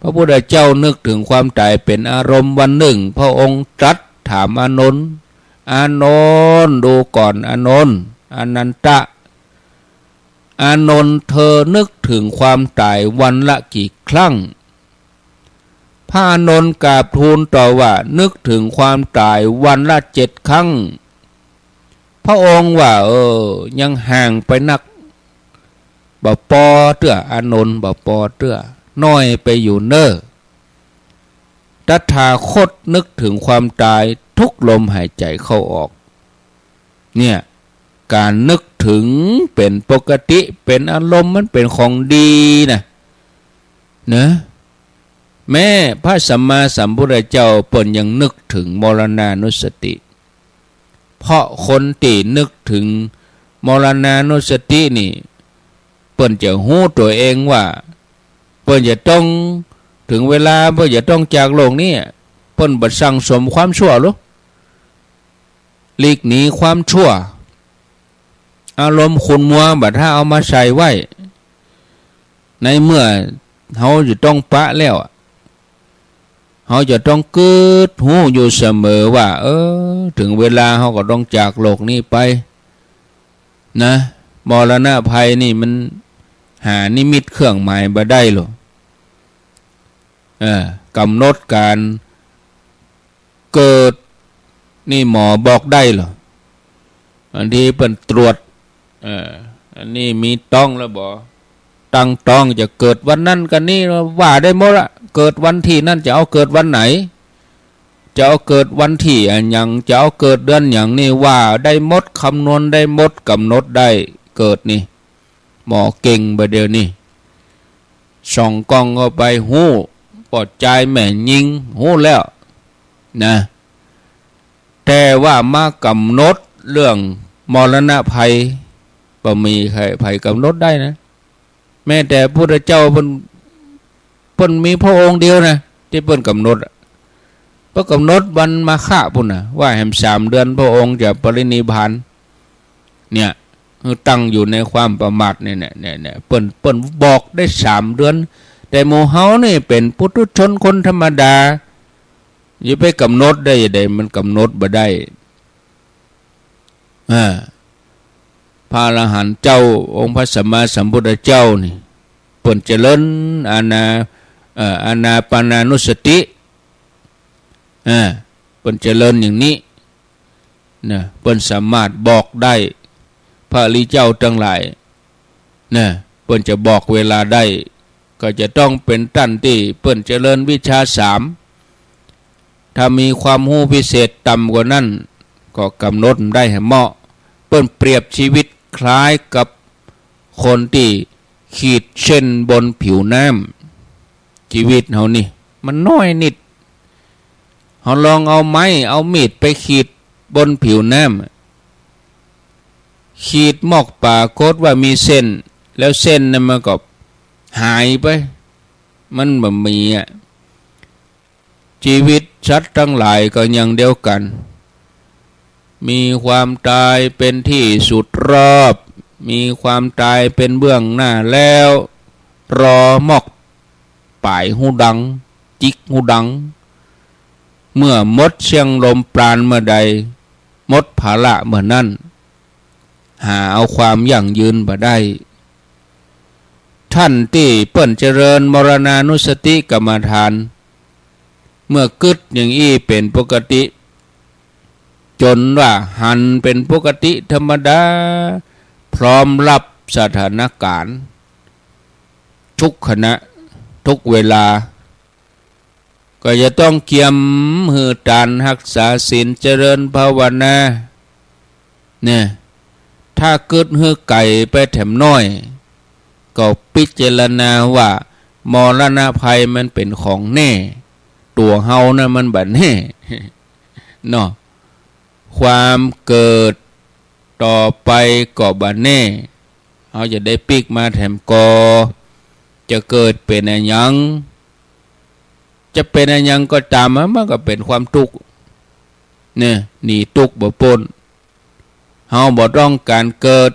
พระพุทธเจ้านึกถึงความตายเป็นอารมณ์วันหนึ่งพระองค์ตรัสถามอานนท์อานนท์ดูก่อนอานนท์อนันตะอานนท์เธอนึกถึงความตายวันละกี่ครั้งพระอานนท์กราบทูลต่อว่านึกถึงความตายวันละ7 ครั้งพระองค์ว่ายังห่างไปนักบ่ปอเตื้ออานนท์บ่ปอเตื้อน้อยไปอยู่เน้อตถาคตนึกถึงความตายทุกลมหายใจเข้าออกเนี่ยการนึกถึงเป็นปกติเป็นอารมณ์มันเป็นของดีนะแม้พระสัมมาสัมพุทธเจ้าเปิ้นยังนึกถึงมรณานุสติเพราะคนที่นึกถึงมรณานุสตินี่เปิ้นจะรู้ตัวเองว่าเปิ้นจะต้องถึงเวลาเปิ้นจะต้องจากโลกนี้เปิ้นบ่สั่งสมความชั่วหรอกหลีกหนีความชั่วอารมณ์ขุ่นมัวบัดถ้าเอามาใส่ไว้ในเมื่อเฮาจะต้องปะแล้วเฮาจะต้องเกิดหูอยู่เสมอว่าถึงเวลาเฮาก็ต้องจากโลกนี้ไปนะมรณะภัยนี่มันหานิมิตเครื่องหมายบ่ได้หรอกกำหนดการเกิดนี่หมอบอกได้หรอบางทีเปิ้นตรวจอันนี้มีต้องแล้วบ่ตั้งต้องจะเกิดวันนั้นกันนี่ว่าได้หมดละเกิดวันที่นั่นจะเอาเกิดวันไหนจะเอาเกิดวันที่อย่างจะเอาเกิดเดือนอย่างนี้ว่าได้หมดคำนวณได้หมดกำหนดได้เกิดนี่หมอเก่งบ่เดี๋ยวนี้ส่องกล้องเข้าไปหู้ปลอดใจแม่ยิงหู้แล้วนะแต่ว่ามากำหนดเรื่องมรณะภัยบ่มีใครภัยกำหนดได้นะแม้แต่พุทธเจ้าเพิ่นมีพระองค์เดียวนะที่เพิ่นกำหนดเพิ่นกำหนดวันมาฆะพุ่นน่ะว่าแห่ง3 เดือนพระองค์จะปรินิพพานเนี่ยตั้งอยู่ในความประมาทเนี่ยเปิ้นบอกได้3 เดือนแต่หมู่เฮานี่เป็นปุถุชนคนธรรมดาอย่าไปกำหนดได้ใดมันกำหนดบ่ได้พระอรหันต์เจ้าองค์พระสัมมาสัมพุทธเจ้านี่เปิ้นเจริญอานาปานานุสติเปิ้นเจริญอย่างนี้นะเปิ้นสามารถบอกได้พระอริยเจ้าทั้งหลายนะเปิ้นจะบอกเวลาได้ก็จะต้องเป็นท่านที่เปิ้นเจริญวิชา3ถ้ามีความรู้พิเศษต่ำกว่านั้นก็กำหนดได้ให้เหมาะเปิ้นเปรียบชีวิตคล้ายกับคนที่ขีดเส้นบนผิวน้ำชีวิตเฮานี่มันน้อยนิดเฮาลองเอาไม้เอามีดไปขีดบนผิวน้ำขีดหมอกปากฏว่ามีเส้นแล้วเส้นนั้นมันก็หายไปมันบ่มีชีวิตชัดทั้งหลายก็อย่างเดียวกันมีความตายเป็นที่สุดรอบมีความตายเป็นเบื้องหน้าแล้วรอหมอกป่ายหูดังจิกหูดังเมื่อมดเชียงลมปราณเมื่อใดมดภาระเมื่อนั้นหาเอาความยั่งยืนบ่ได้ท่านที่เปิ้นเจริญมรณานุสติกรรมฐานเมื่อกึดอย่างอี้เป็นปกติจนว่าหันเป็นปกติธรรมดาพร้อมรับสถานการณ์ทุกขณะทุกเวลาก็จะต้องเกียมหือตานรักษาศีลเจริญภาวนาเนี่ยถ้าเกิดหือไก่ไปแถมน้อยก็พิจารณาว่ามรณะภัยมันเป็นของแน่ตัวเฮานะมันบัดแน่เนาะความเกิดต่อไปก็บัดแน่เฮาจะได้ปิกมาแถมกอจะเกิดเป็นอะไรยังจะเป็นอะไรยังก็ตามมันก็เป็นความทุกข์เนี่ยหนีทุกข์บ่พ้นเฮาบ่ต้องการเกิด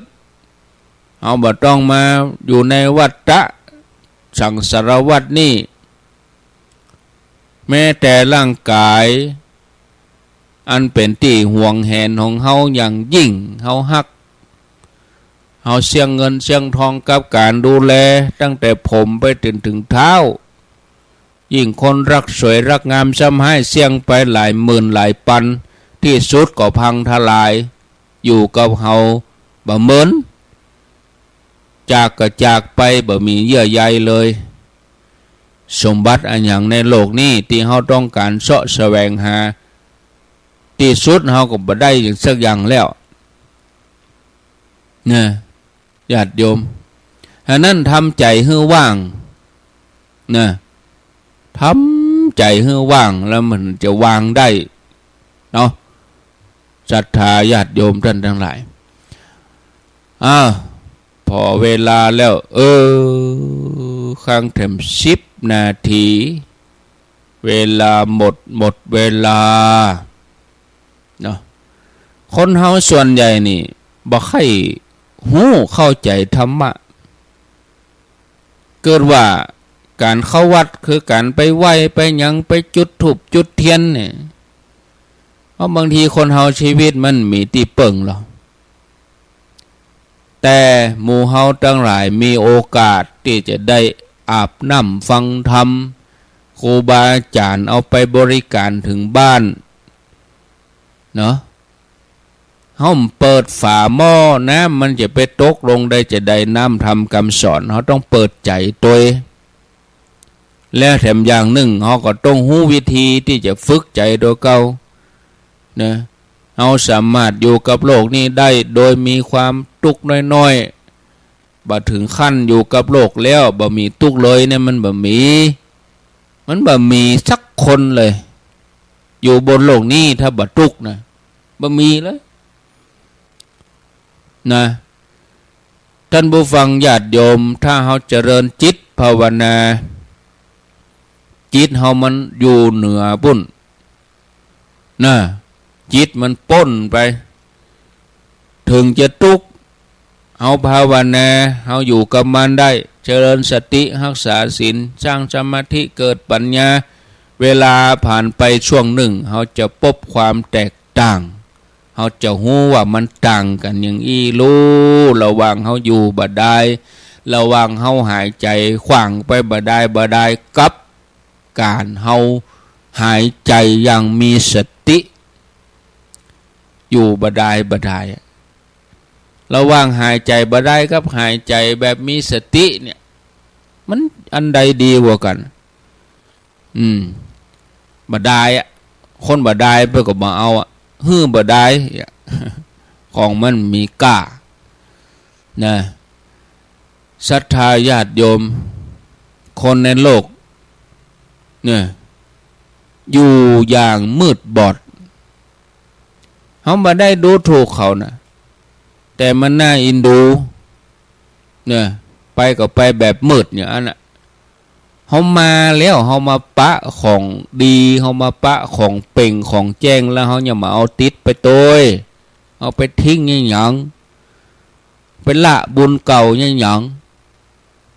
เอาบ่ต้องมาอยู่ในวัฏฏะสังสารวัฏนี่แม้แต่ร่างกายอันเป็นที่ห่วงแหนของเฮาอย่างยิ่งเฮาฮักเฮาเสี่ยงเงินเสี่ยงทองกับการดูแลตั้งแต่ผมไปถึงเท้ายิ่งคนรักสวยรักงามซ้ำให้เสี่ยงไปหลายหมื่นหลายพันที่สุดก็พังทลายอยู่กับเฮาบ่เหมือนจากก็จากไปบ่มีเยื่อใยเลยสมบัติอันอย่างในโลกนี้ที่เฮาต้องการเสาะแสวงหาที่สุดเฮาก็บ่ได้อย่างสักอย่างแล้วนะญาติโยมฉะนั้นทำใจให้ว่างนะทำใจให้ว่างแล้วมันจะวางได้เนาะศรัทธาญาติโยมท่านทั้งหลายพอเวลาแล้วข้างเต็ม10 นาทีเวลาหมดเวลาเนาะคนเฮาส่วนใหญ่นี่บ่ค่อยหู้เข้าใจธรรมะเกิดว่าการเข้าวัดคือการไปไหว้ไปหยังไปจุดธูปจุดเทียนเนี่ยเพราะบางทีคนเฮาชีวิตมันมีที่เปิ่งหรอแต่หมู่เฮาทั้งหลายมีโอกาสที่จะได้อาบน้ำฟังธรรมครูบาอาจารย์เอาไปบริการถึงบ้านเนาะเฮาเปิดฝาหม้อน้ำมันจะไปตกลงได้จะได้น้ำทำคำสอนเฮาต้องเปิดใจตัวและแถมอย่างหนึ่งเฮาก็ต้องรู้วิธีที่จะฝึกใจโดยเก่านะเฮาสามารถอยู่กับโลกนี้ได้โดยมีความทุกข์น้อยๆบ่ถึงขั้นอยู่กับโลกแล้วบ่มีทุกข์เลยเนี่ยมันบ่มีสักคนเลยอยู่บนโลกนี้ถ้าบ่ทุกข์นะบ่มีเลยนะท่านผู้ฟังญาติโยมถ้าเฮาเจริญจิตภาวนาจิตเฮามันอยู่เหนือปุ่นนะจิตมันป้นไปถึงจะทุกข์เฮาภาวนาเฮาอยู่กับมันได้เจริญสติรักษาศีลสร้างสมาธิเกิดปัญญาเวลาผ่านไปช่วงหนึ่งเฮาจะพบความแตกต่างเฮาจะรู้ว่ามันต่างกันอย่างรู้ระหว่างเฮาอยู่บ่ได้ระหว่างเฮาหายใจขว้างไปบ่ได้กับการเฮาหายใจอย่างมีสติอยู่บ่ได้ระหว่างหายใจบ่ได้กับหายใจแบบมีสติเนี่ยมันอันใดดีกว่ากันบ่ได้คนบ่ได้เพิ่นก็บ่เอาบ่ได้ของมันมีก้านะศรัทธาญาติโยมคนในโลกเนี่ยอยู่อย่างมืดบอดเขาบ่ได้ดูถูกเขานะแต่มันน่าอินดูเนี่ยไปก็ไปแบบมืดอย่างนั้นเขามาแล้วเขามาปะของดีเขามาปะของเป่งของแจ้งแล้วเขาอย่ามาเอาติดไปตัวเอาไปทิ้งอย่างเป็นละบุญเก่าอย่าง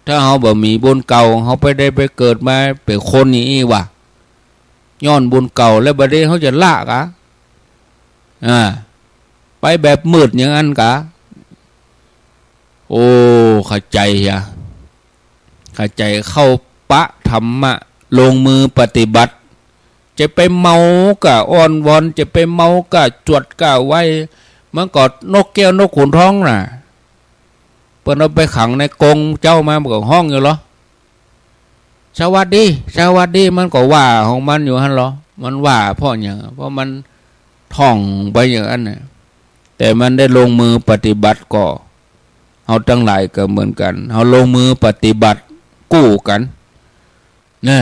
ถ้าเขาบ่มีบุญเก่าเขาไปเกิดมาเป็นคนนี้ว่ะย้อนบุญเก่าแล้วบัดนี้เขาจะละกะไปแบบมืดอย่างนั้นกะโอ้เข้าใจเข้าใจเข้าปะธรรมะลงมือปฏิบัติจะไปเมากะอ้อนวอนจะไปเมากะจวดกะไว้มันก็นกแก้วนกขุนท้องน่ะเปิ้นเอาไปขังในกรงเจ้ามามันก็ห้องอยู่เหรอสวัสดีมันก็ว่าของมันอยู่หั่นเหรอมันว่าเพราะหยังเพราะมันท่องไปอย่างนั้นน่ะแต่มันได้ลงมือปฏิบัติก็เฮาทั้งหลายก็เหมือนกันเฮาลงมือปฏิบัติกู้กันนะ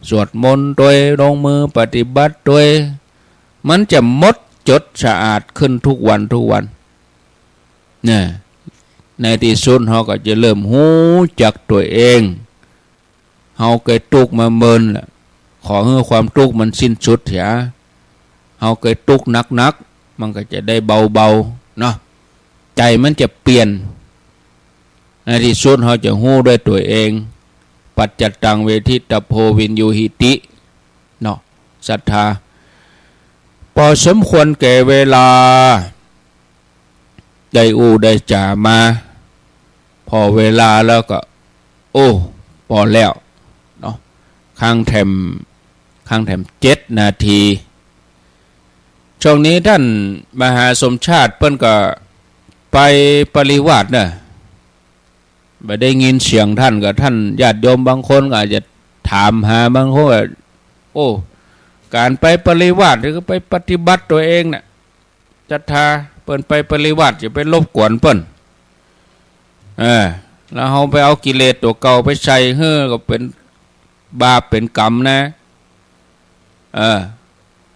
สวดมนต์ด้วยลงมือปฏิบัติด้วยมันจะหมดจดสะอาดขึ้นทุกวันนะในที่สุดเฮาก็จะเริ่มรู้จักตัวเองเฮาเคยทุกข์มาเมินล่ะขอให้ความทุกข์มันสิ้นสุดเถอะเฮาเคยทุกข์นักมันก็จะได้เบาๆเนาะใจมันจะเปลี่ยน ในที่สุดเขาจะหู้ด้วยตัวเองปัจจัตตังเวทิตโพวินยูหิติเนาะศรัทธาพอสมควรแก่เวลาได้ได้จ่ามาพอเวลาแล้วก็พอแล้วเนาะข้างแถม7 นาทีช่วงนี้ท่านมหาสมชาติเปิ้นก็ไปปริวาสเนี่ยไม่ได้ยินเสียงท่านกับท่านญาติโยมบางคนก็อาจจะถามหาบางคนว่าการไปปริวาสหรือไปปฏิบัติตัวเองน่ะจัตตาเปิ้นไปปริวาสจะไปรบกวนเปิ้นแล้วเราไปเอากิเลสตัวเก่าไปใส่ก็เป็นบาปเป็นกรรมนะ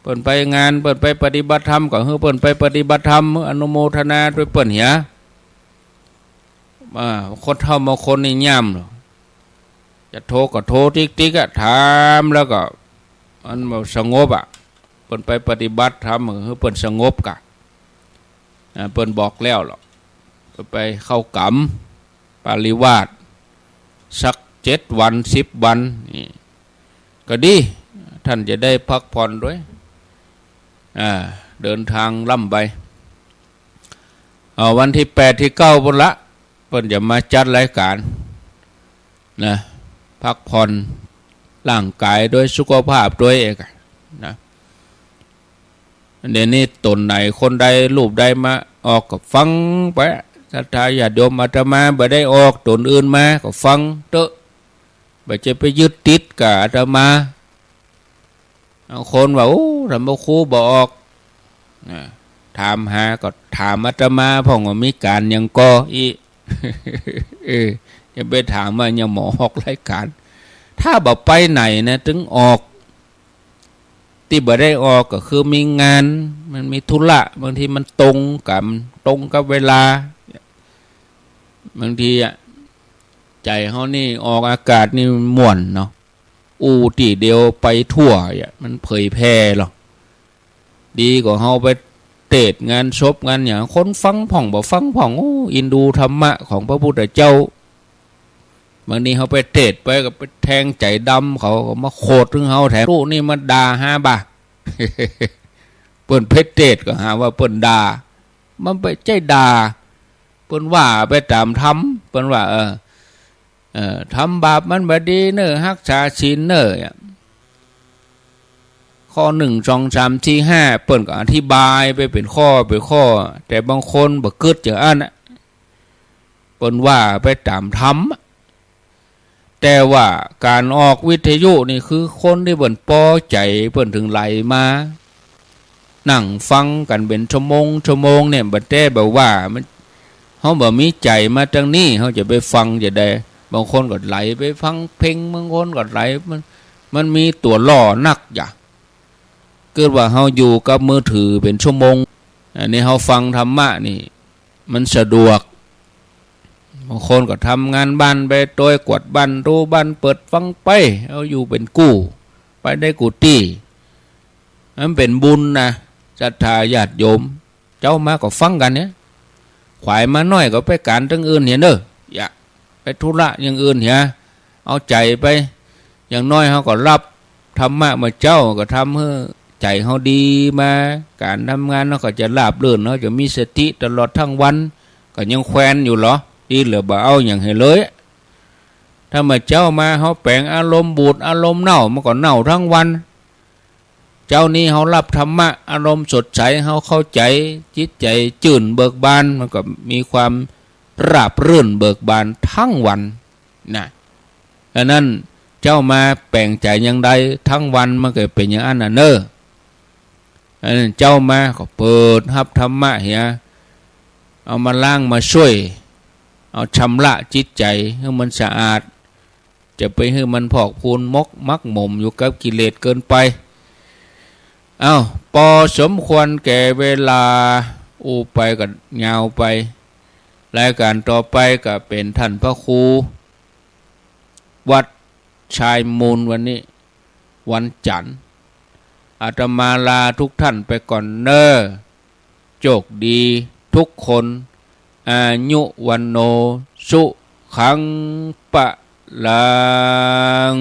เปิ้นไปงานเปิ้นไปปฏิบัติธรรมก็เปิ้นไปปฏิบัติธรรมอนุโมทนาด้วยเปิ้นเหียคนเท่ามาคนนี่ย่ำหรอจะโทรก็โทรติ๊กถามแล้วก็มันสงบเปิ้นไปปฏิบัติธรรมเปิ้นสงบกะเปิ้นบอกแล้วหรอกไปเข้ากรรมปาริวาสสัก7 วัน10 วันนี่ก็ดีท่านจะได้พักผ่อนด้วยเดินทางล่ำไปวันที่8 ที่ 9พุ่นละเพิ่นจะมาจัดรายการนะพักผ่อนร่างกายด้วยสุขภาพด้วยเองนะเดี๋ยวนี้ตนไหนคนใดรูปใดมาออกก็ฟังไปศรัทธาญาติโยมอาตมาบ่ได้ออกตนอื่นมาก็ฟังเถอะบ่จะไปยึดติดกับอาตมาคนว่าธรรมครูบ่ออกถามหาก็ถามอาตมาพ่องว่ามีการยังก็อีจะไปถามว่ายังหมอออกรายการถ้าบ่ไปไหนนะถึงออกที่บ่ได้ออกก็คือมีงานมันมีธุระบางทีมันตรงกับเวลาบางทีใจเขานี่ออกอากาศนี่ม่วนเนาะตีเดียวไปทั่วมันเผยแพร่หรอกดีกว่าเขาไปเทศงานศพงานอย่างคนฟังผ่องบ่ฟังผ่องอินดูธรรมะของพระพุทธเจ้าบางทีเขาไปเทศไปก็ไปแทงใจดำเขาก็มาโคตรถึงเขาแถมลูกนี่มาด่า5 บาท เปิ้นเพชรเทศก็หาว่าเปิ้นด่ามันไปใจด่าเปิ้นว่าไปตามธรรมเปิ้นว่าทำบาปมันบ่ดีเนอะรักษาศีลเนอะข้อ1 2 3 4 5เปิ้นก็อธิบายไปเป็นข้อแต่บางคนบ่กึดอย่างอันน่ะเปิ้นว่าไปตามธรรมแต่ว่าการออกวิทยุนี่คือคนที่เปิ้นพอใจเปิ้นถึงไหลมานั่งฟังกันเป็นชั่วโมงเนี่ยบ่แต่แบบว่ามันเฮาบ่มีใจมาจังนี้เฮาจะไปฟังจะได้บางคนก็ไหลไปฟังเพลงบางคนก็ไหลมันมีตัวล่อนักเกิดว่าเฮาอยู่กับมือถือเป็นชั่วโมงอันนี้เฮาฟังธรรมะนี่มันสะดวกบางคนก็ทำงานบ้านไปโดยกวาดบ้านรูบ้านเปิดฟังไปเอาอยู่เป็นกู้ไปได้กุฏิมันเป็นบุญนะศรัทธาญาติโยมเจ้ามาก็ฟังกันเนี่ยขวายมาน้อยก็ไปการทั้งอื่นเห็นเด้ออย่าไปธุระอย่างอื่นเหียเอาใจไปอย่างน้อยเขาก็รับธรรมะมาเจ้าก็ทำให้ใจเขาดีมาการทำงานเขาก็จะราบรื่นเขาจะมีสติตลอดทั้งวันก็ยังแควนอยู่เหรอดีเหลือบ่เอาอย่างให้เลยถ้ามาเจ้ามาเขาแปลงอารมณ์บูดอารมณ์เน่ามันก็เน่าทั้งวันเจ้านี้เขารับธรรมะอารมณ์สดใสเขาเข้าใจจิตใจจื่นเบิกบานมันก็มีความราบรื่นเบิกบานทั้งวันนะดังนั้นเจ้ามาแปลงใจอย่างใดทั้งวันมันก็เป็นอย่างนั้นเนอะเจ้ามาก็เปิดรับธรรมะเหียเอามาล้างมาช่วยเอาชำระจิตใจให้มันสะอาดจะไปให้มันพอกพูนมักหม่มอยู่กับกิเลสเกินไปพอสมควรแก่เวลาไปก็ยาวไปรายการต่อไปก็เป็นท่านพระครูวัดชายมูลวันนี้วันจันทร์อาตมาลาทุกท่านไปก่อนเนอโชคดีทุกคนอายุวันโนสุ ขังปะลัง